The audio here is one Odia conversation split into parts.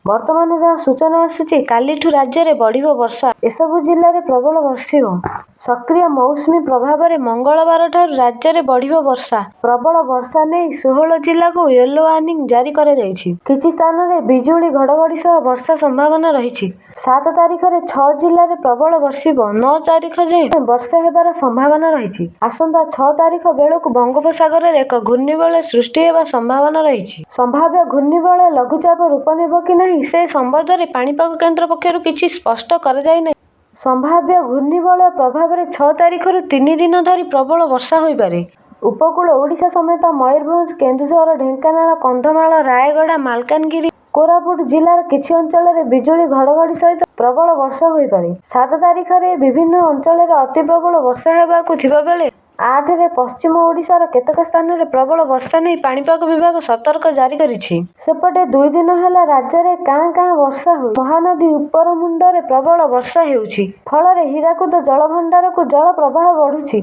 ବର୍ତ୍ତମାନ ଯାହା ସୂଚନା ଆସୁଛି କାଲିଠୁ ରାଜ୍ୟରେ ବଢିବ ବର୍ଷା। ଏସବୁ ଜିଲ୍ଲାରେ ପ୍ରବଳ ବର୍ଷିବ। ସକ୍ରିୟ ମୌସୁମୀ ପ୍ରଭାବରେ ମଙ୍ଗଳବାରଠାରୁ ରାଜ୍ୟରେ ବଢିବ ବର୍ଷା। ପ୍ରବଳ ବର୍ଷା ନେଇ 16 ଜିଲ୍ଲାକୁ ୟେଲୋ ୱାର୍ଣ୍ଣିଂ ଜାରି କରାଯାଇଛି। କିଛି ସ୍ଥାନରେ ବିଜୁଳି ଘଡଘଡି ସହ ବର୍ଷା ସମ୍ଭାବନା ରହିଛି। 7 ତାରିଖରେ 6 ଜିଲ୍ଲାରେ ପ୍ରବଳ ବର୍ଷିବ। 9 ତାରିଖ ଯାଏଁ ବର୍ଷା ହେବାର ସମ୍ଭାବନା ରହିଛି। ଆସନ୍ତା 6 ତାରିଖ ବେଳକୁ ବଙ୍ଗୋପସାଗରରେ ଏକ ଘୂର୍ଣ୍ଣିବଳୟ ସୃଷ୍ଟି ହେବା ସମ୍ଭାବନା ରହିଛି। ସମ୍ଭାବ୍ୟ ଘୂର୍ଣ୍ଣିବଳୟ ଲଘୁଚାପ ରୂପ ନେବ କି ନାହିଁ ସେ ସମ୍ବନ୍ଧରେ ପାଣିପାଗ କେନ୍ଦ୍ର ପକ୍ଷରୁ କିଛି ସ୍ପଷ୍ଟ କରାଯାଇନାହିଁ। ସମ୍ଭାବ୍ୟ ଘୂର୍ଣ୍ଣିବଳୟ ପ୍ରଭାବରେ 6 ତାରିଖରୁ 3 ଦିନ ଧରି ପ୍ରବଳ ବର୍ଷା ହୋଇପାରେ। ଉପକୂଳ ଓଡ଼ିଶା ସମେତ ମୟୂରଭଞ୍ଜ, କେନ୍ଦୁଝର, ଢେଙ୍କାନାଳ, କନ୍ଧମାଳ, ରାୟଗଡ଼ା, ମାଲକାନଗିରି, କୋରାପୁଟ ଜିଲ୍ଲାର କିଛି ଅଞ୍ଚଳରେ ବିଜୁଳି ଘଡଘଡି ସହିତ ପ୍ରବଳ ବର୍ଷା ହୋଇପାରେ। 7 ତାରିଖରେ ବିଭିନ୍ନ ଅଞ୍ଚଳରେ ଅତି ପ୍ରବଳ ବର୍ଷା ହେବାକୁ ଥିବାବେଳେ 8ରେ ପଶ୍ଚିମ ଓଡ଼ିଶାର କେତେକ ସ୍ଥାନରେ ପ୍ରବଳ ବର୍ଷା ନେଇ ପାଣିପାଗ ବିଭାଗ ସତର୍କ ଜାରି କରିଛି। ସେପଟେ 2 ଦିନ ହେଲା ରାଜ୍ୟରେ କାଁ କାଁ ବର୍ଷା ହୋଇ ମହାନଦୀ ଉପରମୁଣ୍ଡରେ ପ୍ରବଳ ବର୍ଷା ହେଉଛି। ଫଳରେ ହୀରାକୁଦ ଜଳଭଣ୍ଡାରକୁ ଜଳ ପ୍ରବାହ ବଢୁଛି।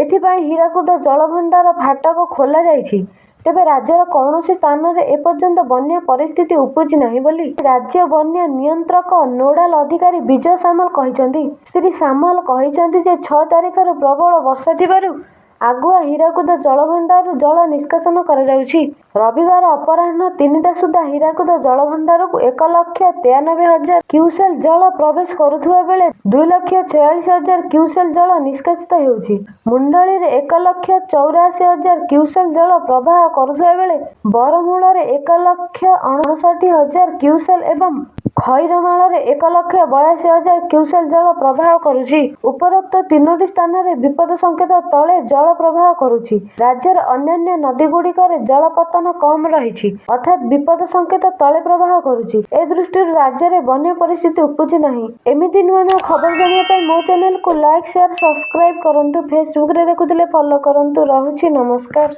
ଏଥିପାଇଁ ହୀରାକୁଦ ଜଳଭଣ୍ଡାର ଫାଟକ ଖୋଲା ଯାଇଛି। ତେବେ ରାଜ୍ୟର କୌଣସି ସ୍ଥାନରେ ଏପର୍ଯ୍ୟନ୍ତ ବନ୍ୟା ପରିସ୍ଥିତି ଉପୁଜି ନାହିଁ ବୋଲି ରାଜ୍ୟ ବନ୍ୟା ନିୟନ୍ତ୍ରକ ନୋଡାଲ ଅଧିକାରୀ ବିଜୟ ସାମଲ କହିଛନ୍ତି। ଶ୍ରୀ ସାମଲ କହିଛନ୍ତି ଯେ 6 ତାରିଖରୁ ପ୍ରବଳ ବର୍ଷା ଥିବାରୁ ଆଗୁଆ ହୀରାକୁଦ ଜଳଭଣ୍ଡାରରୁ ଜଳ ନିଷ୍କାସନ କରାଯାଉଛି। ରବିବାର ଅପରାହ୍ନ 3ଟା ସୁଦ୍ଧା ହୀରାକୁଦ ଜଳଭଣ୍ଡାରକୁ 1,93,000 କ୍ୟୁସେକ୍ ଜଳ ପ୍ରବେଶ କରୁଥିବା ବେଳେ 2,46,000 କ୍ୟୁସେକ୍ ଜଳ ନିଷ୍କାସିତ ହେଉଛି। ମୁଣ୍ଡଳୀରେ 1,84,000 କ୍ୟୁସେକ୍ ଜଳ ପ୍ରବାହ କରୁଥିବା ବେଳେ ବରମୂଳରେ 1,59,000 କ୍ୟୁସେକ୍ ଏବଂ ଖଇରମାଳରେ 1,82,000 କ୍ୟୁସେକ୍ ଜଳ ପ୍ରବାହ କରୁଛି। ଉପରୋକ୍ତ 3ଟି ସ୍ଥାନରେ ବିପଦ ସଂକେତ ତଳେ ଜଳ ପ୍ରବାହ କରୁଛି। ରାଜ୍ୟର ଅନ୍ୟାନ୍ୟ ନଦୀଗୁଡ଼ିକରେ ଜଳପତନ କମ୍ ରହିଛି ଅର୍ଥାତ୍ ବିପଦ ସଂକେତ ତଳେ ପ୍ରବାହ କରୁଛି। ଏ ଦୃଷ୍ଟିରୁ ରାଜ୍ୟରେ ବନ୍ୟା ପରିସ୍ଥିତି ଉପୁଜି ନାହିଁ। ଏମିତି ନୂଆ ନୂଆ ଖବର ଜାଣିବା ପାଇଁ ମୋ ଚ୍ୟାନେଲକୁ ଲାଇକ୍, ସେୟାର, ସବସ୍କ୍ରାଇବ୍ କରନ୍ତୁ। ଫେସବୁକରେ ଦେଖୁଥିଲେ ଫଲୋ କରନ୍ତୁ। ରହୁଛି, ନମସ୍କାର।